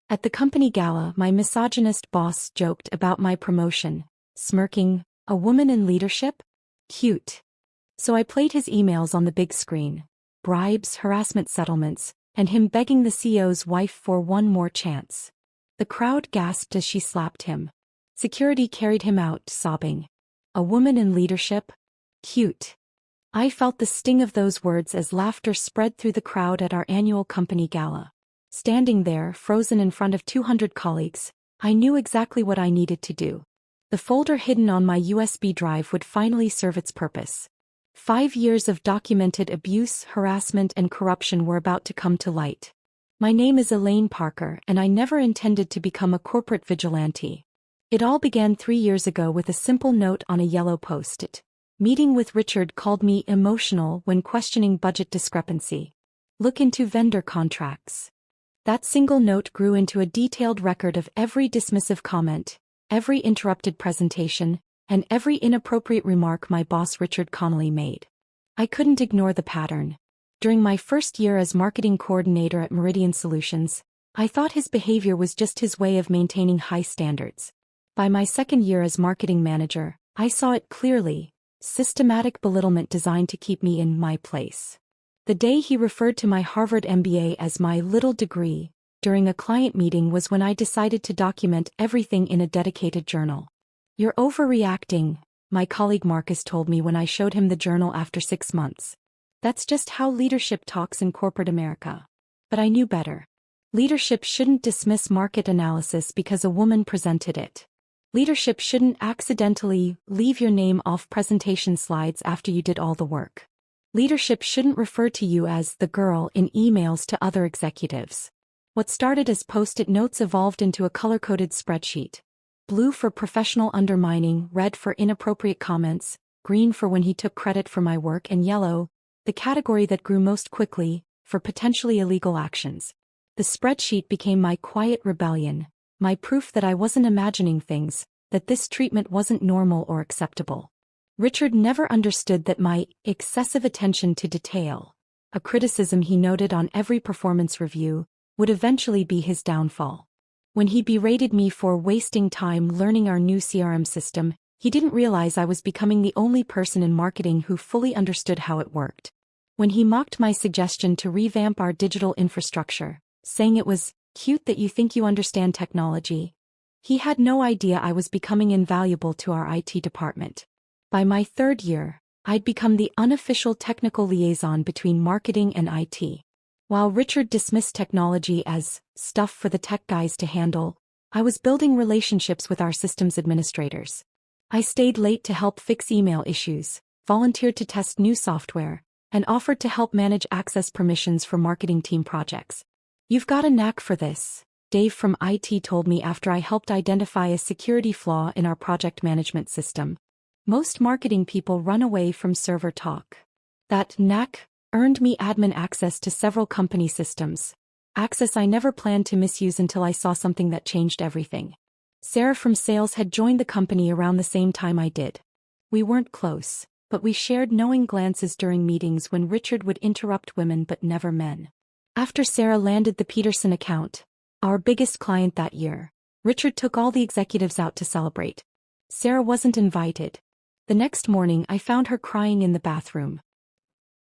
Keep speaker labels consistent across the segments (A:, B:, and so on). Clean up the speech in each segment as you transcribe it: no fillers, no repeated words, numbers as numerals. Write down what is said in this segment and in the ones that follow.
A: At the company gala, my misogynist boss joked about my promotion, smirking, "A woman in leadership? Cute." So I played his emails on the big screen. Bribes, harassment settlements, and him begging the CEO's wife for one more chance. The crowd gasped as she slapped him. Security carried him out, sobbing. "A woman in leadership? Cute." I felt the sting of those words as laughter spread through the crowd at our annual company gala. Standing there, frozen in front of 200 colleagues, I knew exactly what I needed to do. The folder hidden on my USB drive would finally serve its purpose. 5 years of documented abuse, harassment, and corruption were about to come to light. My name is Elaine Parker, and I never intended to become a corporate vigilante. It all began 3 years ago with a simple note on a yellow post-it. Meeting with Richard called me emotional when questioning budget discrepancy. Look into vendor contracts. That single note grew into a detailed record of every dismissive comment, every interrupted presentation, and every inappropriate remark my boss Richard Connolly made. I couldn't ignore the pattern. During my first year as marketing coordinator at Meridian Solutions, I thought his behavior was just his way of maintaining high standards. By my second year as marketing manager, I saw it clearly: systematic belittlement designed to keep me in my place. The day he referred to my Harvard MBA as my little degree during a client meeting was when I decided to document everything in a dedicated journal. "You're overreacting," my colleague Marcus told me when I showed him the journal after 6 months. That's just how leadership talks in corporate America. But I knew better. Leadership shouldn't dismiss market analysis because a woman presented it. Leadership shouldn't accidentally leave your name off presentation slides after you did all the work. Leadership shouldn't refer to you as the girl in emails to other executives. What started as post-it notes evolved into a color-coded spreadsheet. Blue for professional undermining, red for inappropriate comments, green for when he took credit for my work, and yellow, the category that grew most quickly, for potentially illegal actions. The spreadsheet became my quiet rebellion, my proof that I wasn't imagining things, that this treatment wasn't normal or acceptable. Richard never understood that my excessive attention to detail, a criticism he noted on every performance review, would eventually be his downfall. When he berated me for wasting time learning our new CRM system, he didn't realize I was becoming the only person in marketing who fully understood how it worked. When he mocked my suggestion to revamp our digital infrastructure, saying it was cute that you think you understand technology, he had no idea I was becoming invaluable to our IT department. By my 3rd year, I'd become the unofficial technical liaison between marketing and IT. While Richard dismissed technology as stuff for the tech guys to handle, I was building relationships with our systems administrators. I stayed late to help fix email issues, volunteered to test new software, and offered to help manage access permissions for marketing team projects. "You've got a knack for this," Dave from IT told me after I helped identify a security flaw in our project management system. "Most marketing people run away from server talk." That knack earned me admin access to several company systems, access I never planned to misuse until I saw something that changed everything. Sarah from sales had joined the company around the same time I did. We weren't close, but we shared knowing glances during meetings when Richard would interrupt women but never men. After Sarah landed the Peterson account, our biggest client that year, Richard took all the executives out to celebrate. Sarah wasn't invited. The next morning I found her crying in the bathroom.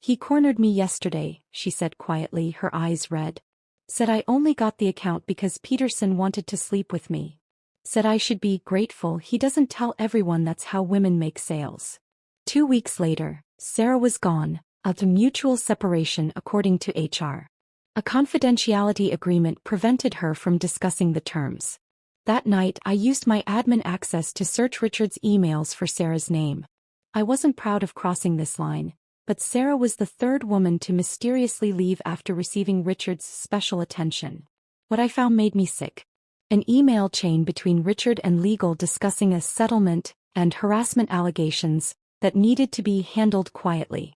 A: "He cornered me yesterday," she said quietly, her eyes red. "Said I only got the account because Peterson wanted to sleep with me. Said I should be grateful he doesn't tell everyone that's how women make sales." 2 weeks later, Sarah was gone, of the mutual separation according to HR. A confidentiality agreement prevented her from discussing the terms. That night I used my admin access to search Richard's emails for Sarah's name. I wasn't proud of crossing this line, but Sarah was the 3rd woman to mysteriously leave after receiving Richard's special attention. What I found made me sick. An email chain between Richard and legal discussing a settlement and harassment allegations that needed to be handled quietly.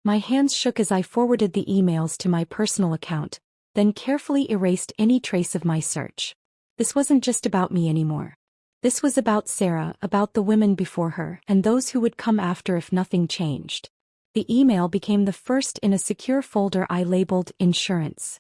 A: My hands shook as I forwarded the emails to my personal account, then carefully erased any trace of my search. This wasn't just about me anymore. This was about Sarah, about the women before her, and those who would come after if nothing changed. The email became the first in a secure folder I labeled insurance.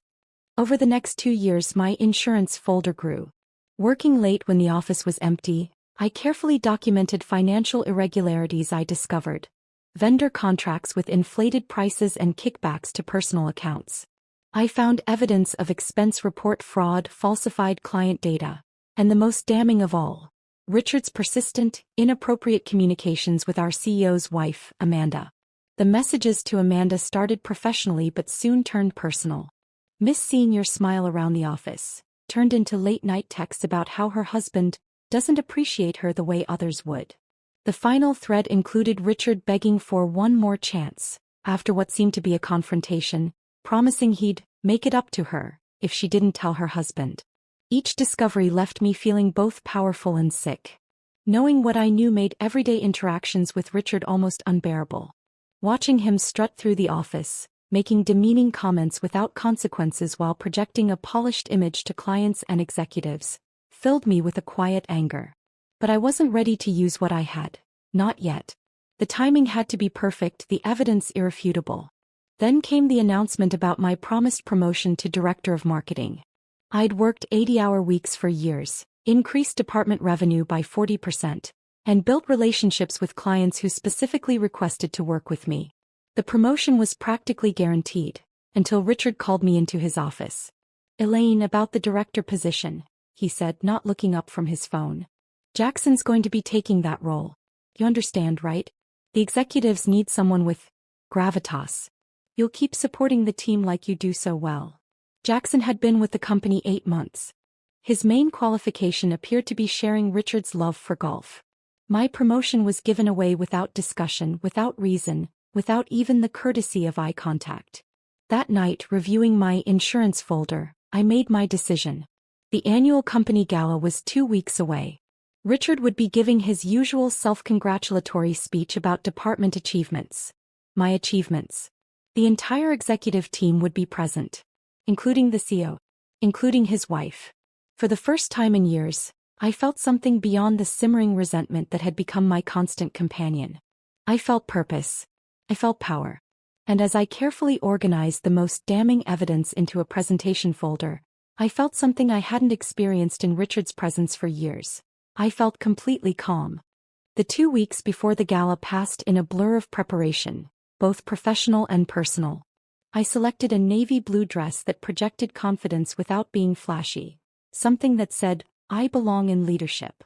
A: Over the next 2 years, my insurance folder grew. Working late when the office was empty, I carefully documented financial irregularities I discovered. Vendor contracts with inflated prices and kickbacks to personal accounts. I found evidence of expense report fraud, falsified client data, and the most damning of all, Richard's persistent, inappropriate communications with our CEO's wife, Amanda. The messages to Amanda started professionally but soon turned personal. Miss seeing your smile around the office turned into late-night texts about how her husband doesn't appreciate her the way others would. The final thread included Richard begging for one more chance, after what seemed to be a confrontation, promising he'd make it up to her if she didn't tell her husband. Each discovery left me feeling both powerful and sick. Knowing what I knew made everyday interactions with Richard almost unbearable. Watching him strut through the office, making demeaning comments without consequences while projecting a polished image to clients and executives, filled me with a quiet anger. But I wasn't ready to use what I had. Not yet. The timing had to be perfect, the evidence irrefutable. Then came the announcement about my promised promotion to Director of Marketing. I'd worked 80-hour weeks for years, increased department revenue by 40%, and built relationships with clients who specifically requested to work with me. The promotion was practically guaranteed, until Richard called me into his office. "Elaine, about the director position," he said, not looking up from his phone. "Jackson's going to be taking that role. You understand, right? The executives need someone with gravitas. You'll keep supporting the team like you do so well." Jackson had been with the company 8 months. His main qualification appeared to be sharing Richard's love for golf. My promotion was given away without discussion, without reason, without even the courtesy of eye contact. That night, reviewing my insurance folder, I made my decision. The annual company gala was 2 weeks away. Richard would be giving his usual self-congratulatory speech about department achievements. My achievements. The entire executive team would be present, including the CEO, including his wife. For the first time in years, I felt something beyond the simmering resentment that had become my constant companion. I felt purpose. I felt power. And as I carefully organized the most damning evidence into a presentation folder, I felt something I hadn't experienced in Richard's presence for years. I felt completely calm. The 2 weeks before the gala passed in a blur of preparation, both professional and personal. I selected a navy blue dress that projected confidence without being flashy, something that said, "I belong in leadership."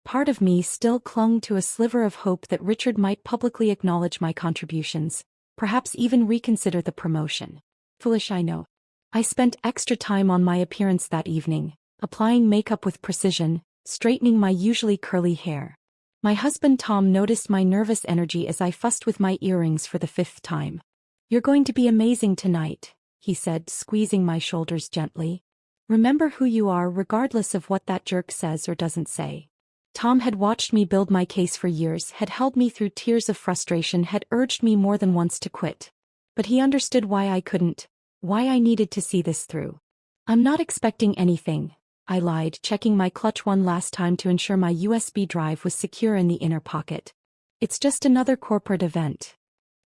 A: Part of me still clung to a sliver of hope that Richard might publicly acknowledge my contributions, perhaps even reconsider the promotion. Foolish, I know. I spent extra time on my appearance that evening, applying makeup with precision, straightening my usually curly hair. My husband Tom noticed my nervous energy as I fussed with my earrings for the 5th time. "You're going to be amazing tonight," he said, squeezing my shoulders gently. "Remember who you are regardless of what that jerk says or doesn't say." Tom had watched me build my case for years, had held me through tears of frustration, had urged me more than once to quit. But he understood why I couldn't, why I needed to see this through. "I'm not expecting anything," I lied, checking my clutch one last time to ensure my USB drive was secure in the inner pocket. "It's just another corporate event."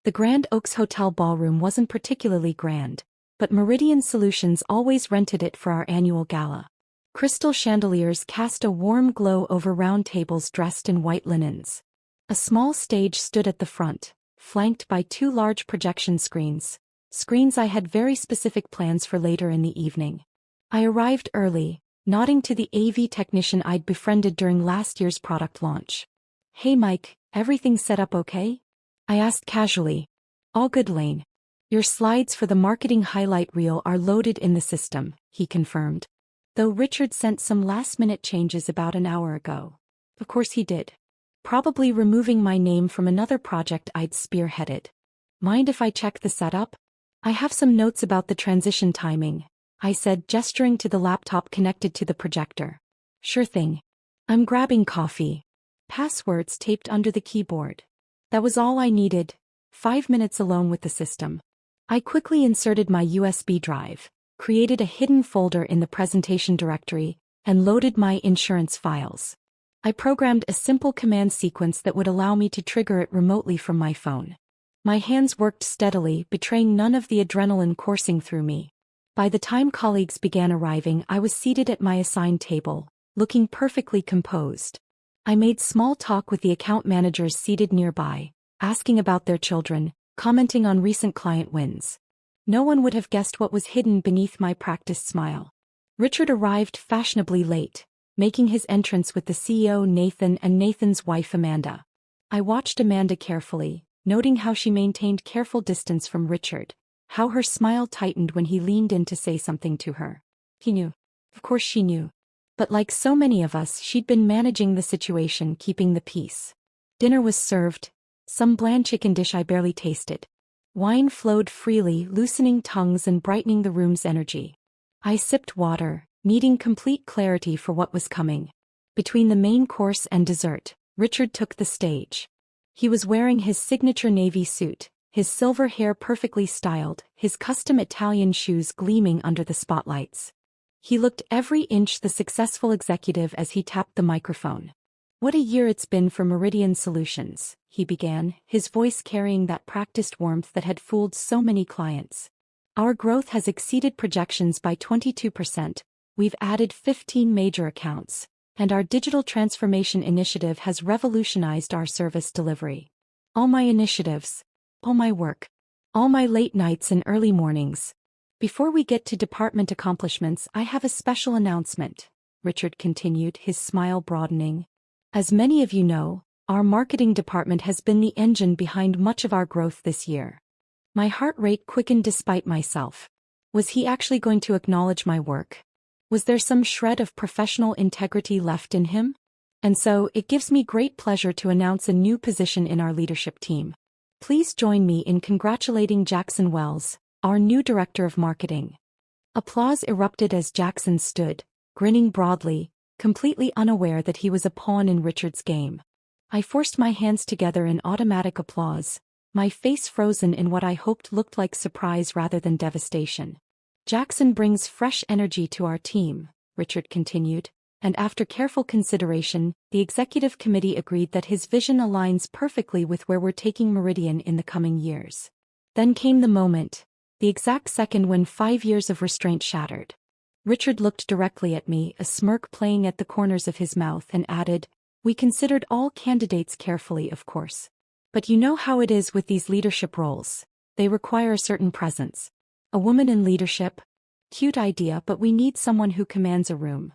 A: The Grand Oaks Hotel ballroom wasn't particularly grand, but Meridian Solutions always rented it for our annual gala. Crystal chandeliers cast a warm glow over round tables dressed in white linens. A small stage stood at the front, flanked by 2 large projection screens I had very specific plans for later in the evening. I arrived early, nodding to the AV technician I'd befriended during last year's product launch. "Hey Mike, everything set up okay?" I asked casually. "All good, Lane. Your slides for the marketing highlight reel are loaded in the system," he confirmed. "Though Richard sent some last-minute changes about an hour ago." Of course he did. Probably removing my name from another project I'd spearheaded. "Mind if I check the setup? I have some notes about the transition timing," I said, gesturing to the laptop connected to the projector. "Sure thing. I'm grabbing coffee." Passwords taped under the keyboard. That was all I needed. 5 minutes alone with the system. I quickly inserted my USB drive, created a hidden folder in the presentation directory, and loaded my insurance files. I programmed a simple command sequence that would allow me to trigger it remotely from my phone. My hands worked steadily, betraying none of the adrenaline coursing through me. By the time colleagues began arriving, I was seated at my assigned table, looking perfectly composed. I made small talk with the account managers seated nearby, asking about their children, commenting on recent client wins. No one would have guessed what was hidden beneath my practiced smile. Richard arrived fashionably late, making his entrance with the CEO Nathan and Nathan's wife Amanda. I watched Amanda carefully, noting how she maintained careful distance from Richard, how her smile tightened when he leaned in to say something to her. He knew. Of course she knew. But like so many of us, she'd been managing the situation, keeping the peace. Dinner was served, some bland chicken dish I barely tasted. Wine flowed freely, loosening tongues and brightening the room's energy. I sipped water, needing complete clarity for what was coming. Between the main course and dessert, Richard took the stage. He was wearing his signature navy suit, his silver hair perfectly styled, his custom Italian shoes gleaming under the spotlights. He looked every inch the successful executive as he tapped the microphone. "What a year it's been for Meridian Solutions," he began, his voice carrying that practiced warmth that had fooled so many clients. "Our growth has exceeded projections by 22%, we've added 15 major accounts, and our digital transformation initiative has revolutionized our service delivery. All my initiatives, all my work, all my late nights and early mornings. Before we get to department accomplishments, I have a special announcement," Richard continued, his smile broadening. "As many of you know, our marketing department has been the engine behind much of our growth this year." My heart rate quickened despite myself. Was he actually going to acknowledge my work? Was there some shred of professional integrity left in him? "And so, it gives me great pleasure to announce a new position in our leadership team. Please join me in congratulating Jackson Wells, our new Director of Marketing." Applause erupted as Jackson stood, grinning broadly, completely unaware that he was a pawn in Richard's game. I forced my hands together in automatic applause, my face frozen in what I hoped looked like surprise rather than devastation. "Jackson brings fresh energy to our team," Richard continued, "and after careful consideration, the executive committee agreed that his vision aligns perfectly with where we're taking Meridian in the coming years." Then came the moment, the exact second when 5 years of restraint shattered. Richard looked directly at me, a smirk playing at the corners of his mouth, and added, "We considered all candidates carefully, of course. But you know how it is with these leadership roles. They require a certain presence. A woman in leadership? Cute idea, but we need someone who commands a room."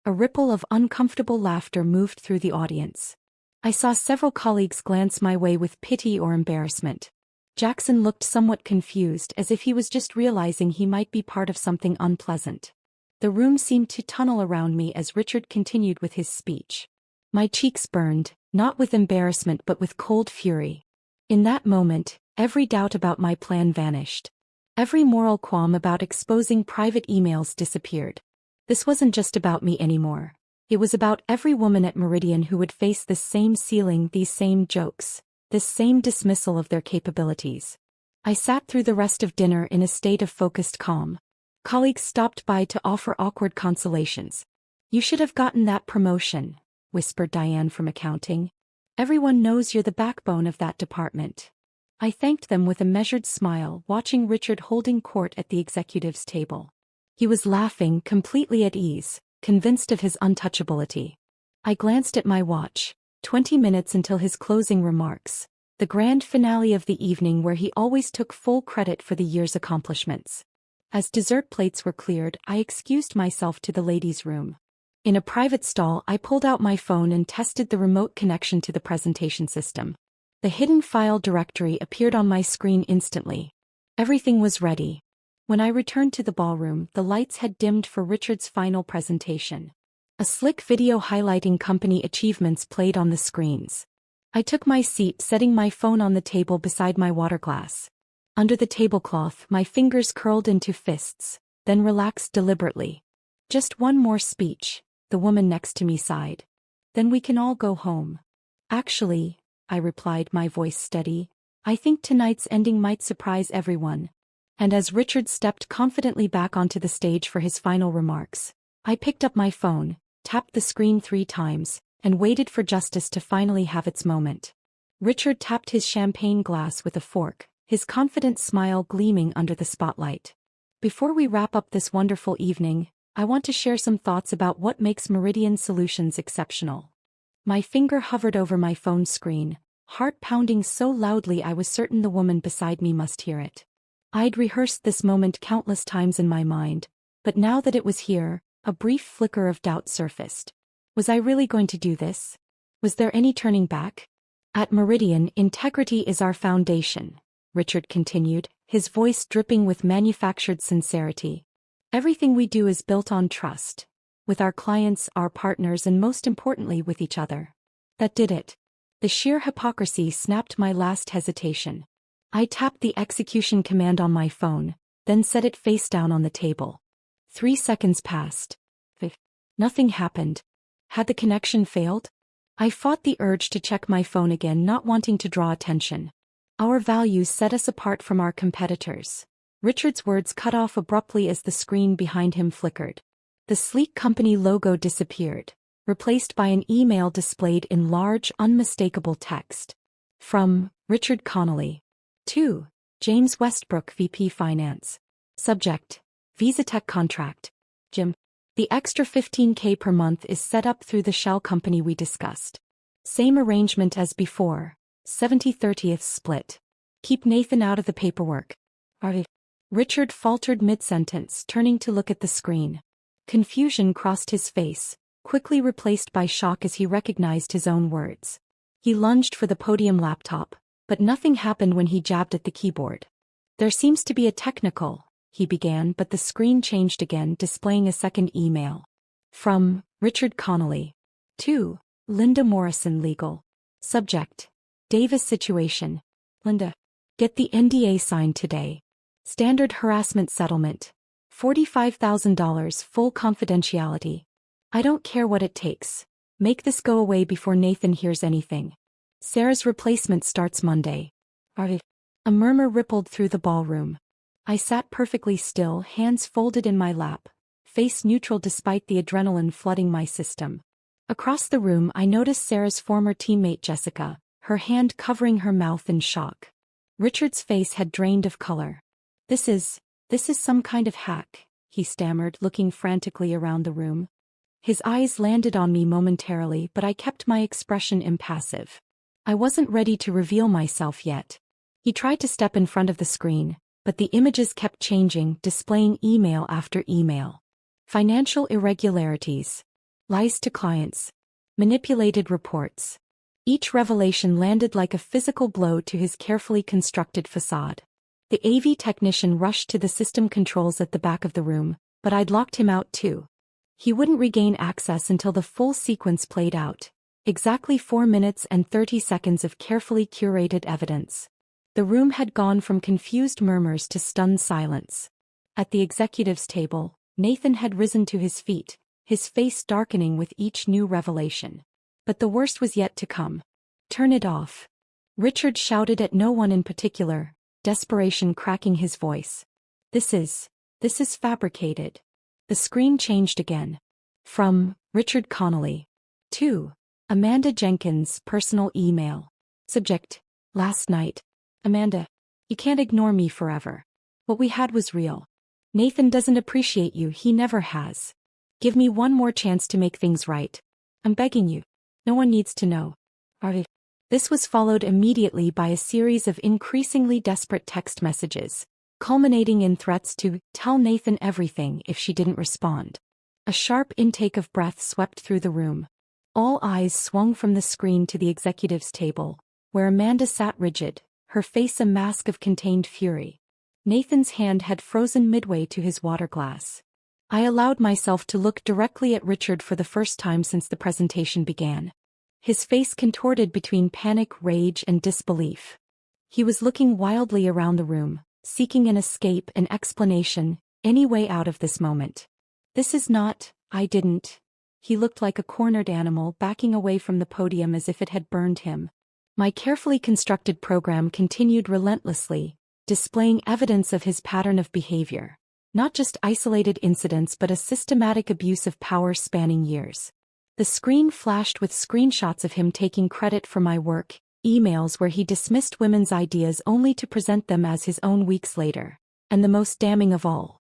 A: A ripple of uncomfortable laughter moved through the audience. I saw several colleagues glance my way with pity or embarrassment. Jackson looked somewhat confused, as if he was just realizing he might be part of something unpleasant. The room seemed to tunnel around me as Richard continued with his speech. My cheeks burned, not with embarrassment but with cold fury. In that moment, every doubt about my plan vanished. Every moral qualm about exposing private emails disappeared. This wasn't just about me anymore. It was about every woman at Meridian who would face this same ceiling, these same jokes, this same dismissal of their capabilities. I sat through the rest of dinner in a state of focused calm. Colleagues stopped by to offer awkward consolations. "You should have gotten that promotion," whispered Diane from accounting. "Everyone knows you're the backbone of that department." I thanked them with a measured smile, watching Richard holding court at the executive's table. He was laughing, completely at ease, convinced of his untouchability. I glanced at my watch. 20 minutes until his closing remarks, the grand finale of the evening where he always took full credit for the year's accomplishments. As dessert plates were cleared, I excused myself to the ladies' room. In a private stall, I pulled out my phone and tested the remote connection to the presentation system. The hidden file directory appeared on my screen instantly. Everything was ready. When I returned to the ballroom, the lights had dimmed for Richard's final presentation. A slick video highlighting company achievements played on the screens. I took my seat, setting my phone on the table beside my water glass. Under the tablecloth, my fingers curled into fists, then relaxed deliberately. "Just one more speech," the woman next to me sighed. "Then we can all go home." "Actually," I replied, my voice steady, "I think tonight's ending might surprise everyone." And as Richard stepped confidently back onto the stage for his final remarks, I picked up my phone, tapped the screen 3 times, and waited for justice to finally have its moment. Richard tapped his champagne glass with a fork, his confident smile gleaming under the spotlight. Before we wrap up this wonderful evening, I want to share some thoughts about what makes Meridian Solutions exceptional. My finger hovered over my phone screen, heart pounding so loudly I was certain the woman beside me must hear it. I'd rehearsed this moment countless times in my mind, but now that it was here, a brief flicker of doubt surfaced. Was I really going to do this? Was there any turning back? At Meridian, integrity is our foundation, Richard continued, his voice dripping with manufactured sincerity. Everything we do is built on trust. With our clients, our partners, and most importantly with each other. That did it. The sheer hypocrisy snapped my last hesitation. I tapped the execution command on my phone, then set it face down on the table. 3 seconds passed. Nothing happened. Had the connection failed? I fought the urge to check my phone again, not wanting to draw attention. Our values set us apart from our competitors. Richard's words cut off abruptly as the screen behind him flickered. The sleek company logo disappeared, replaced by an email displayed in large, unmistakable text. From Richard Connolly. To James Westbrook, VP Finance. Subject: Visa Tech Contract. Jim. The extra $15K per month is set up through the shell company we discussed. Same arrangement as before, 70/30 split. Keep Nathan out of the paperwork. Richard faltered mid-sentence, turning to look at the screen. Confusion crossed his face, quickly replaced by shock as he recognized his own words. He lunged for the podium laptop, but nothing happened when he jabbed at the keyboard. There seems to be a technical, he began, but the screen changed again, displaying a second email. From Richard Connolly. To Linda Morrison Legal. Subject: Davis situation. Linda. Get the NDA signed today. Standard harassment settlement. $45,000 full confidentiality. I don't care what it takes. Make this go away before Nathan hears anything. Sarah's replacement starts Monday. A murmur rippled through the ballroom. I sat perfectly still, hands folded in my lap, face neutral despite the adrenaline flooding my system. Across the room I noticed Sarah's former teammate Jessica, her hand covering her mouth in shock. Richard's face had drained of color. This is some kind of hack, he stammered, looking frantically around the room. His eyes landed on me momentarily, but I kept my expression impassive. I wasn't ready to reveal myself yet. He tried to step in front of the screen, but the images kept changing, displaying email after email. Financial irregularities. Lies to clients. Manipulated reports. Each revelation landed like a physical blow to his carefully constructed facade. The AV technician rushed to the system controls at the back of the room, but I'd locked him out too. He wouldn't regain access until the full sequence played out. Exactly 4 minutes and 30 seconds of carefully curated evidence. The room had gone from confused murmurs to stunned silence. At the executives' table, Nathan had risen to his feet, his face darkening with each new revelation. But the worst was yet to come. Turn it off. Richard shouted at no one in particular, desperation cracking his voice. This is fabricated. The screen changed again. From Richard Connolly. To Amanda Jenkins' personal email. Subject: Last night. Amanda, you can't ignore me forever. What we had was real. Nathan doesn't appreciate you, he never has. Give me one more chance to make things right. I'm begging you. No one needs to know. This was followed immediately by a series of increasingly desperate text messages, culminating in threats to tell Nathan everything if she didn't respond. A sharp intake of breath swept through the room. All eyes swung from the screen to the executives' table, where Amanda sat rigid, her face a mask of contained fury. Nathan's hand had frozen midway to his water glass. I allowed myself to look directly at Richard for the first time since the presentation began. His face contorted between panic, rage, and disbelief. He was looking wildly around the room, seeking an escape, an explanation, any way out of this moment. This is not, I didn't. He looked like a cornered animal backing away from the podium as if it had burned him. My carefully constructed program continued relentlessly, displaying evidence of his pattern of behavior. Not just isolated incidents but a systematic abuse of power spanning years. The screen flashed with screenshots of him taking credit for my work, emails where he dismissed women's ideas only to present them as his own weeks later. And the most damning of all,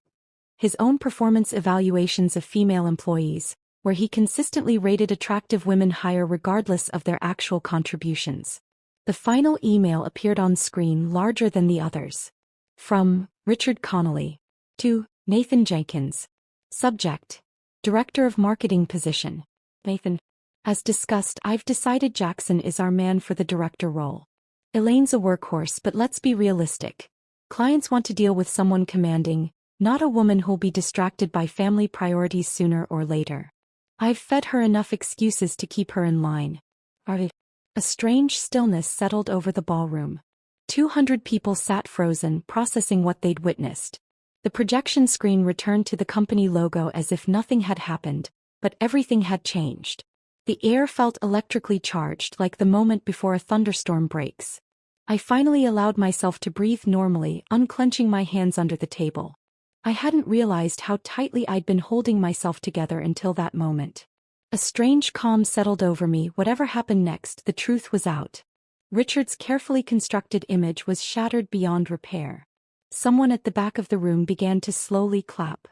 A: his own performance evaluations of female employees, where he consistently rated attractive women higher regardless of their actual contributions. The final email appeared on screen larger than the others. From Richard Connolly to Nathan Jenkins. Subject: Director of Marketing position. Nathan: As discussed, I've decided Jackson is our man for the director role. Elaine's a workhorse, but let's be realistic. Clients want to deal with someone commanding, not a woman who'll be distracted by family priorities sooner or later. I've fed her enough excuses to keep her in line. A strange stillness settled over the ballroom. 200 people sat frozen, processing what they'd witnessed. The projection screen returned to the company logo as if nothing had happened, but everything had changed. The air felt electrically charged, like the moment before a thunderstorm breaks. I finally allowed myself to breathe normally, unclenching my hands under the table. I hadn't realized how tightly I'd been holding myself together until that moment. A strange calm settled over me. Whatever happened next, the truth was out. Richard's carefully constructed image was shattered beyond repair. Someone at the back of the room began to slowly clap.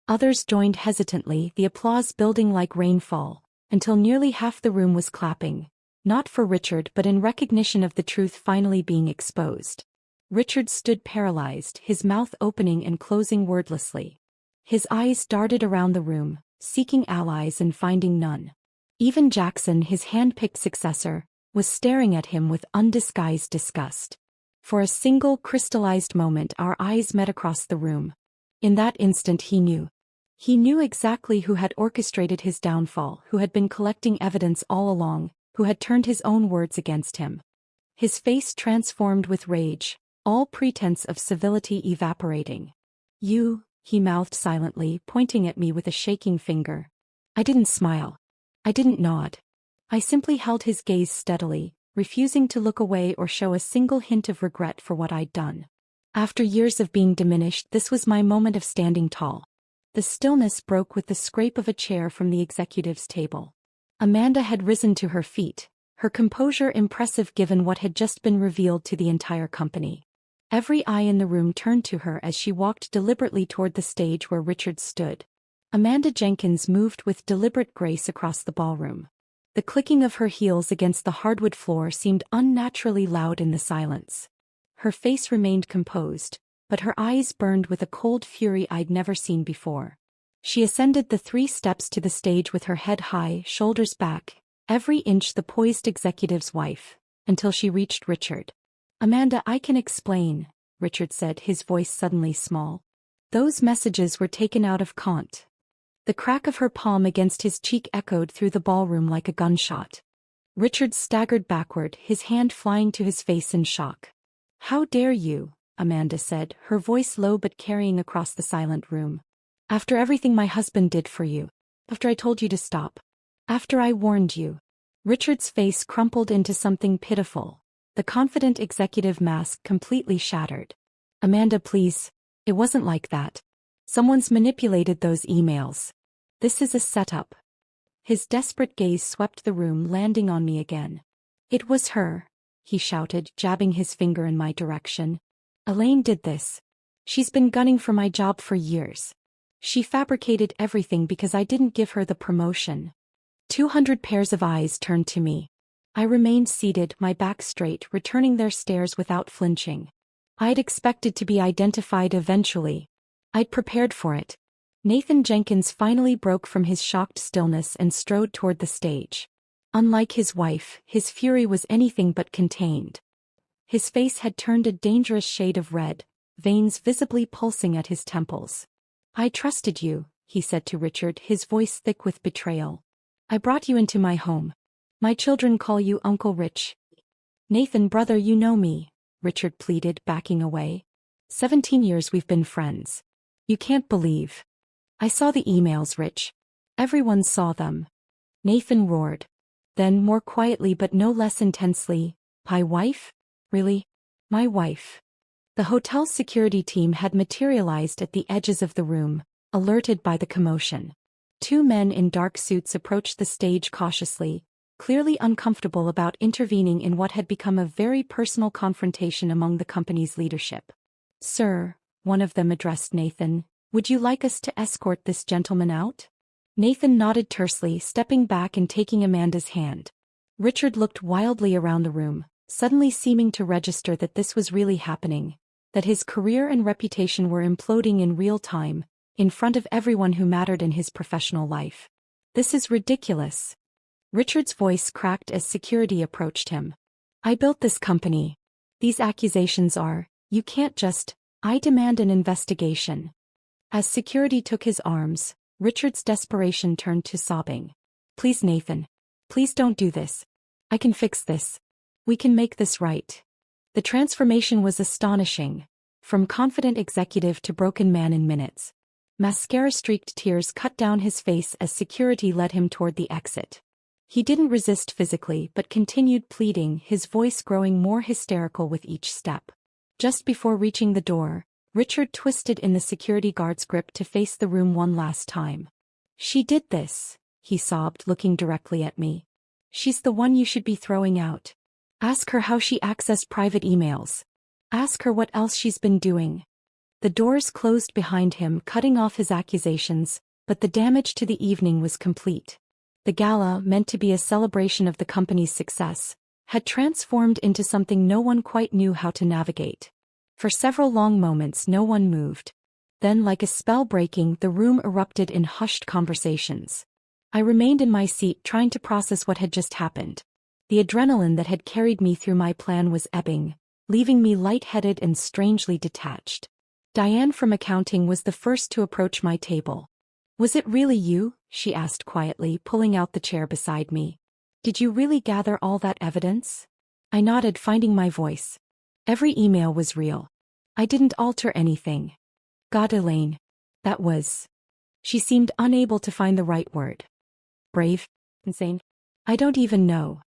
A: Others joined hesitantly, the applause building like rainfall, until nearly half the room was clapping, not for Richard but in recognition of the truth finally being exposed. Richard stood paralyzed, his mouth opening and closing wordlessly. His eyes darted around the room, seeking allies and finding none. Even Jackson, his hand-picked successor, was staring at him with undisguised disgust. For a single crystallized moment our eyes met across the room. In that instant he knew. He knew exactly who had orchestrated his downfall, who had been collecting evidence all along, who had turned his own words against him. His face transformed with rage, all pretense of civility evaporating. "You," he mouthed silently, pointing at me with a shaking finger. I didn't smile. I didn't nod. I simply held his gaze steadily, refusing to look away or show a single hint of regret for what I'd done. After years of being diminished, this was my moment of standing tall. The stillness broke with the scrape of a chair from the executive's table. Amanda had risen to her feet, her composure impressive given what had just been revealed to the entire company. Every eye in the room turned to her as she walked deliberately toward the stage where Richard stood. Amanda Jenkins moved with deliberate grace across the ballroom. The clicking of her heels against the hardwood floor seemed unnaturally loud in the silence. Her face remained composed, but her eyes burned with a cold fury I'd never seen before. She ascended the 3 steps to the stage with her head high, shoulders back, every inch the poised executive's wife, until she reached Richard. "Amanda, I can explain," Richard said, his voice suddenly small. "Those messages were taken out of Kant." The crack of her palm against his cheek echoed through the ballroom like a gunshot. Richard staggered backward, his hand flying to his face in shock. "How dare you?" Amanda said, her voice low but carrying across the silent room. "After everything my husband did for you. After I told you to stop. After I warned you." Richard's face crumpled into something pitiful, the confident executive mask completely shattered. "Amanda, please. It wasn't like that. Someone's manipulated those emails. This is a setup." His desperate gaze swept the room, landing on me again. "It was her," he shouted, jabbing his finger in my direction. "Elaine did this. She's been gunning for my job for years. She fabricated everything because I didn't give her the promotion." 200 pairs of eyes turned to me. I remained seated, my back straight, returning their stares without flinching. I'd expected to be identified eventually. I'd prepared for it. Nathan Jenkins finally broke from his shocked stillness and strode toward the stage. Unlike his wife, his fury was anything but contained. His face had turned a dangerous shade of red, veins visibly pulsing at his temples. "I trusted you," he said to Richard, his voice thick with betrayal. "I brought you into my home. My children call you Uncle Rich." "Nathan, brother, you know me," Richard pleaded, backing away. 17 years we've been friends. You can't believe." "I saw the emails, Rich. Everyone saw them." Nathan roared. Then, more quietly but no less intensely, "My wife? Really? My wife?" The hotel's security team had materialized at the edges of the room, alerted by the commotion. 2 men in dark suits approached the stage cautiously, clearly uncomfortable about intervening in what had become a very personal confrontation among the company's leadership. "Sir," one of them addressed Nathan, Would you like us to escort this gentleman out? Nathan nodded tersely, stepping back and taking Amanda's hand. Richard looked wildly around the room, suddenly seeming to register that this was really happening, that his career and reputation were imploding in real time, in front of everyone who mattered in his professional life. This is ridiculous. Richard's voice cracked as security approached him. I built this company. These accusations are, you can't just, I demand an investigation. As security took his arms, Richard's desperation turned to sobbing. Please, Nathan. Please don't do this. I can fix this. We can make this right. The transformation was astonishing, from confident executive to broken man in minutes. Mascara-streaked tears cut down his face as security led him toward the exit. He didn't resist physically but continued pleading, his voice growing more hysterical with each step. Just before reaching the door, Richard twisted in the security guard's grip to face the room one last time. She did this, he sobbed, looking directly at me. She's the one you should be throwing out. Ask her how she accessed private emails. Ask her what else she's been doing. The doors closed behind him, cutting off his accusations, but the damage to the evening was complete. The gala, meant to be a celebration of the company's success, had transformed into something no one quite knew how to navigate. For several long moments no one moved. Then, like a spell breaking, the room erupted in hushed conversations. I remained in my seat trying to process what had just happened. The adrenaline that had carried me through my plan was ebbing, leaving me lightheaded and strangely detached. Diane from accounting was the first to approach my table. Was it really you? She asked quietly, pulling out the chair beside me. Did you really gather all that evidence? I nodded, finding my voice. Every email was real. I didn't alter anything. God, Elaine. That was. She seemed unable to find the right word. Brave? Insane? I don't even know.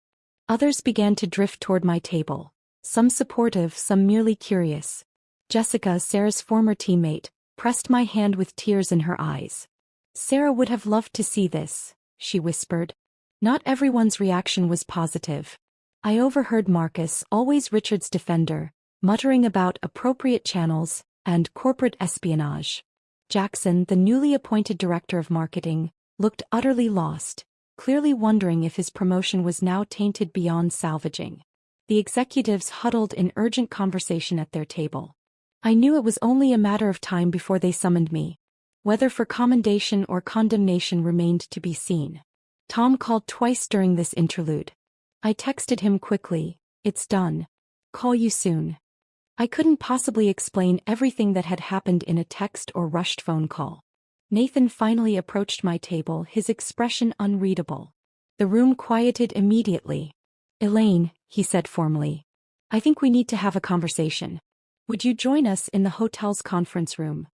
A: Others began to drift toward my table. Some supportive, some merely curious. Jessica, Sarah's former teammate, pressed my hand with tears in her eyes. Sarah would have loved to see this, she whispered. Not everyone's reaction was positive. I overheard Marcus, always Richard's defender, muttering about appropriate channels and corporate espionage. Jackson, the newly appointed director of marketing, looked utterly lost, clearly wondering if his promotion was now tainted beyond salvaging. The executives huddled in urgent conversation at their table. I knew it was only a matter of time before they summoned me. Whether for commendation or condemnation remained to be seen. Tom called twice during this interlude. I texted him quickly, "It's done. Call you soon." I couldn't possibly explain everything that had happened in a text or rushed phone call. Nathan finally approached my table, his expression unreadable. The room quieted immediately. "Elaine," he said formally. "I think we need to have a conversation. Would you join us in the hotel's conference room?"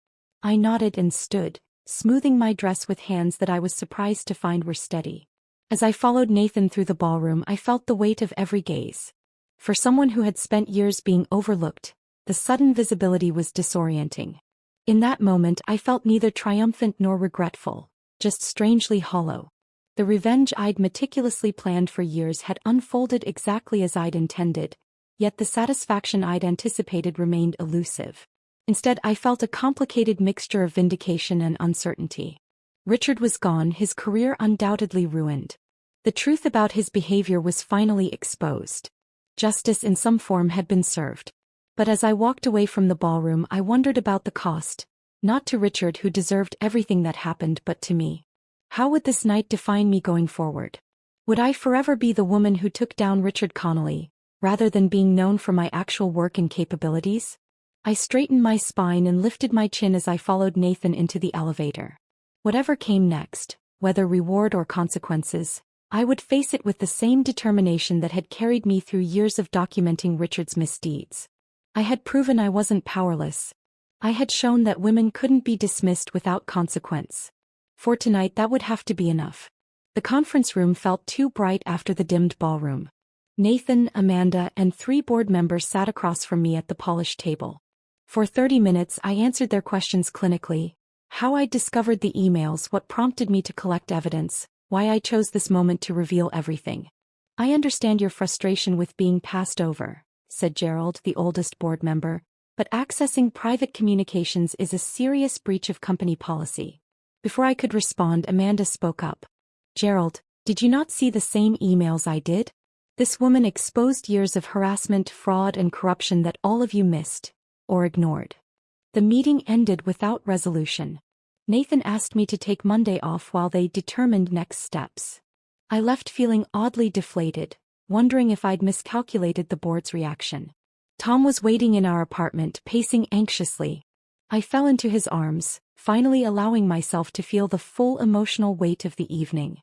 A: I nodded and stood, smoothing my dress with hands that I was surprised to find were steady. As I followed Nathan through the ballroom, I felt the weight of every gaze. For someone who had spent years being overlooked, the sudden visibility was disorienting. In that moment I felt neither triumphant nor regretful, just strangely hollow. The revenge I'd meticulously planned for years had unfolded exactly as I'd intended, yet the satisfaction I'd anticipated remained elusive. Instead, I felt a complicated mixture of vindication and uncertainty. Richard was gone, his career undoubtedly ruined. The truth about his behavior was finally exposed. Justice in some form had been served. But as I walked away from the ballroom, I wondered about the cost, not to Richard, who deserved everything that happened, but to me. How would this night define me going forward? Would I forever be the woman who took down Richard Connolly, rather than being known for my actual work and capabilities? I straightened my spine and lifted my chin as I followed Nathan into the elevator. Whatever came next, whether reward or consequences, I would face it with the same determination that had carried me through years of documenting Richard's misdeeds. I had proven I wasn't powerless. I had shown that women couldn't be dismissed without consequence. For tonight that would have to be enough. The conference room felt too bright after the dimmed ballroom. Nathan, Amanda, and 3 board members sat across from me at the polished table. For 30 minutes I answered their questions clinically. How I discovered the emails, what prompted me to collect evidence, why I chose this moment to reveal everything. "I understand your frustration with being passed over," said Gerald, the oldest board member. but accessing private communications is a serious breach of company policy. Before I could respond, Amanda spoke up. Gerald, did you not see the same emails I did? This woman exposed years of harassment, fraud, and corruption that all of you missed, or ignored. The meeting ended without resolution. Nathan asked me to take Monday off while they determined next steps. I left feeling oddly deflated, wondering if I'd miscalculated the board's reaction. Tom was waiting in our apartment, pacing anxiously. I fell into his arms, finally allowing myself to feel the full emotional weight of the evening.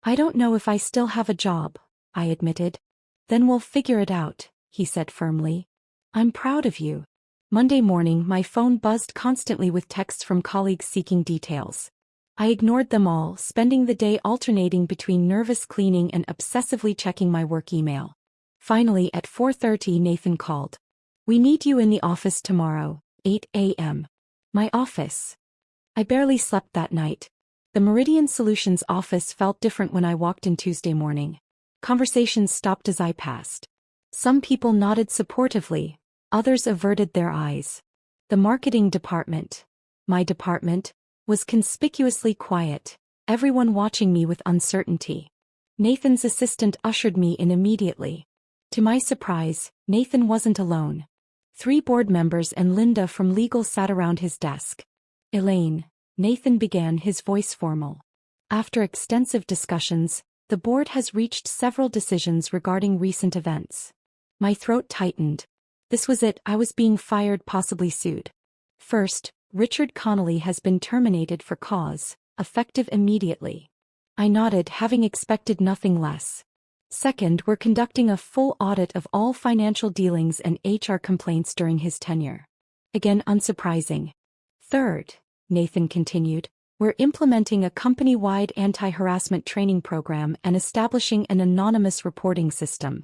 A: I don't know if I still have a job, I admitted. Then we'll figure it out, he said firmly. I'm proud of you. Monday morning, my phone buzzed constantly with texts from colleagues seeking details. I ignored them all, spending the day alternating between nervous cleaning and obsessively checking my work email. Finally, at 4:30, Nathan called. We need you in the office tomorrow, 8 a.m. My office. I barely slept that night. The Meridian Solutions office felt different when I walked in Tuesday morning. Conversations stopped as I passed. Some people nodded supportively, others averted their eyes. The marketing department, my department, was conspicuously quiet, everyone watching me with uncertainty. Nathan's assistant ushered me in immediately. To my surprise, Nathan wasn't alone. 3 board members and Linda from legal sat around his desk. Elaine, Nathan began, his voice formal. After extensive discussions, the board has reached several decisions regarding recent events. My throat tightened. This was it, I was being fired, possibly sued. First, Richard Connolly has been terminated for cause, effective immediately. I nodded, having expected nothing less. Second, we're conducting a full audit of all financial dealings and HR complaints during his tenure. Again, unsurprising. Third, Nathan continued, we're implementing a company-wide anti-harassment training program and establishing an anonymous reporting system.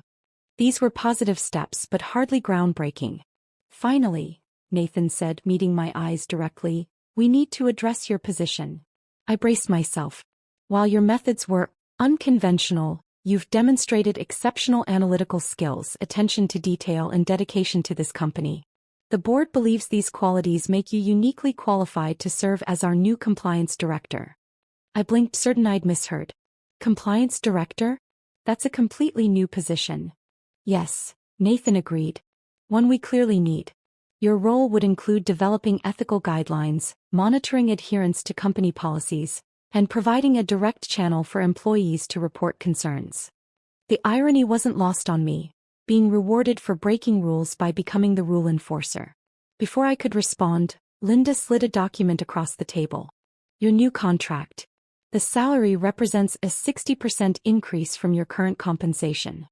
A: These were positive steps but hardly groundbreaking. Finally, Nathan said, meeting my eyes directly, we need to address your position. I braced myself. While your methods were unconventional, you've demonstrated exceptional analytical skills, attention to detail, and dedication to this company. The board believes these qualities make you uniquely qualified to serve as our new compliance director. I blinked, certain I'd misheard. Compliance director? That's a completely new position. Yes, Nathan agreed. One we clearly need. Your role would include developing ethical guidelines, monitoring adherence to company policies, and providing a direct channel for employees to report concerns. The irony wasn't lost on me, being rewarded for breaking rules by becoming the rule enforcer. Before I could respond, Linda slid a document across the table. Your new contract. The salary represents a 60% increase from your current compensation.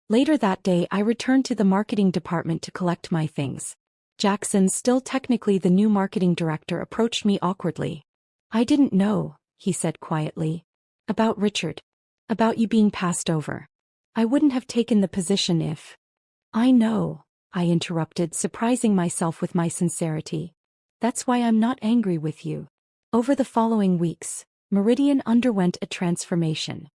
A: Later that day, I returned to the marketing department to collect my things. Jackson, still technically the new marketing director, approached me awkwardly. I didn't know, he said quietly. About Richard. About you being passed over. I wouldn't have taken the position if... I know, I interrupted, surprising myself with my sincerity. That's why I'm not angry with you. Over the following weeks, Meridian underwent a transformation.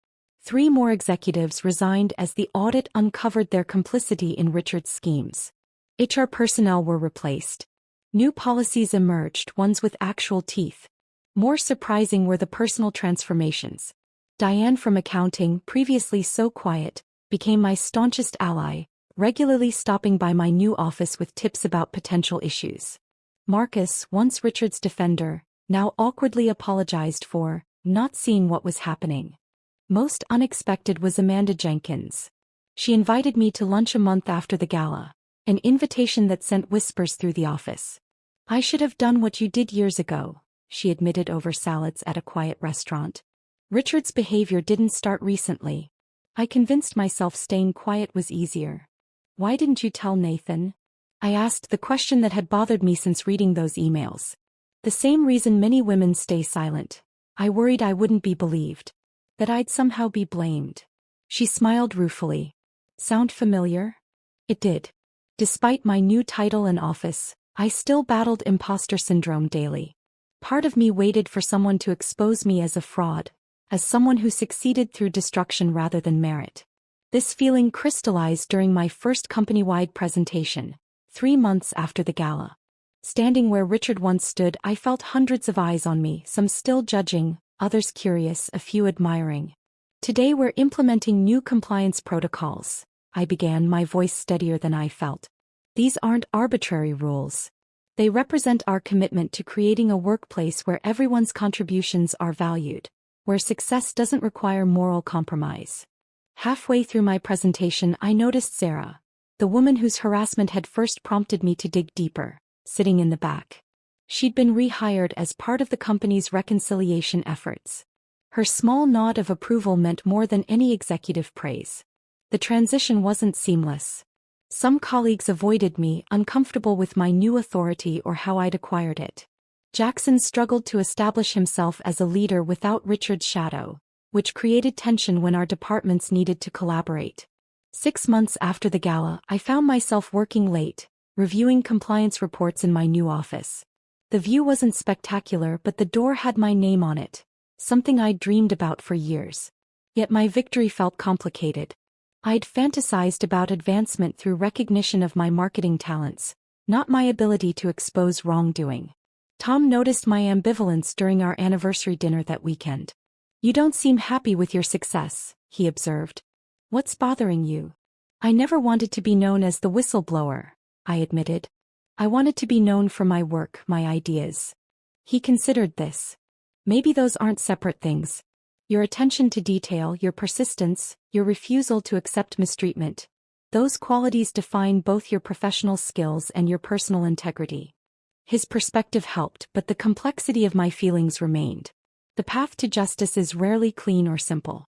A: 3 more executives resigned as the audit uncovered their complicity in Richard's schemes. HR personnel were replaced. New policies emerged, ones with actual teeth. More surprising were the personal transformations. Diane from accounting, previously so quiet, became my staunchest ally, regularly stopping by my new office with tips about potential issues. Marcus, once Richard's defender, now awkwardly apologized for not seeing what was happening. Most unexpected was Amanda Jenkins. She invited me to lunch a month after the gala, an invitation that sent whispers through the office. I should have done what you did years ago, she admitted over salads at a quiet restaurant. Richard's behavior didn't start recently. I convinced myself staying quiet was easier. Why didn't you tell Nathan? I asked, the question that had bothered me since reading those emails. The same reason many women stay silent. I worried I wouldn't be believed. That I'd somehow be blamed. She smiled ruefully. Sound familiar? It did. Despite my new title and office, I still battled imposter syndrome daily. Part of me waited for someone to expose me as a fraud, as someone who succeeded through destruction rather than merit. This feeling crystallized during my first company-wide presentation, 3 months after the gala. Standing where Richard once stood, I felt hundreds of eyes on me, some still judging, others curious, a few admiring. Today we're implementing new compliance protocols, I began, my voice steadier than I felt. These aren't arbitrary rules. They represent our commitment to creating a workplace where everyone's contributions are valued, where success doesn't require moral compromise. Halfway through my presentation, I noticed Sarah, the woman whose harassment had first prompted me to dig deeper, sitting in the back. She'd been rehired as part of the company's reconciliation efforts. Her small nod of approval meant more than any executive praise. The transition wasn't seamless. Some colleagues avoided me, uncomfortable with my new authority or how I'd acquired it. Jackson struggled to establish himself as a leader without Richard's shadow, which created tension when our departments needed to collaborate. 6 months after the gala, I found myself working late, reviewing compliance reports in my new office. The view wasn't spectacular, but the door had my name on it, something I'd dreamed about for years. Yet my victory felt complicated. I'd fantasized about advancement through recognition of my marketing talents, not my ability to expose wrongdoing. Tom noticed my ambivalence during our anniversary dinner that weekend. "You don't seem happy with your success," he observed. "What's bothering you?" "I never wanted to be known as the whistleblower," I admitted. "I wanted to be known for my work, my ideas." He considered this. "Maybe those aren't separate things. Your attention to detail, your persistence, your refusal to accept mistreatment. Those qualities define both your professional skills and your personal integrity." His perspective helped, but the complexity of my feelings remained. The path to justice is rarely clean or simple.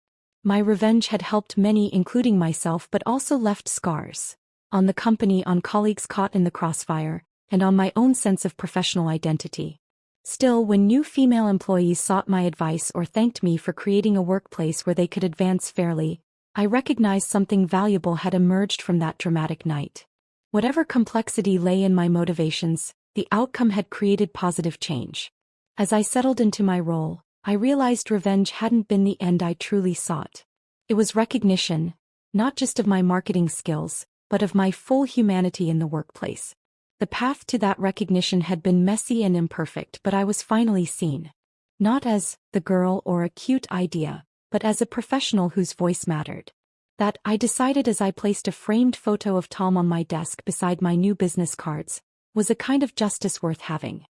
A: My revenge had helped many, including myself, but also left scars. On the company, on colleagues caught in the crossfire, and on my own sense of professional identity. Still, when new female employees sought my advice or thanked me for creating a workplace where they could advance fairly, I recognized something valuable had emerged from that dramatic night. Whatever complexity lay in my motivations, the outcome had created positive change. As I settled into my role, I realized revenge hadn't been the end I truly sought. It was recognition, not just of my marketing skills, but of my full humanity in the workplace. The path to that recognition had been messy and imperfect, but I was finally seen. Not as the girl or a cute idea, but as a professional whose voice mattered. That, I decided as I placed a framed photo of Tom on my desk beside my new business cards, was a kind of justice worth having.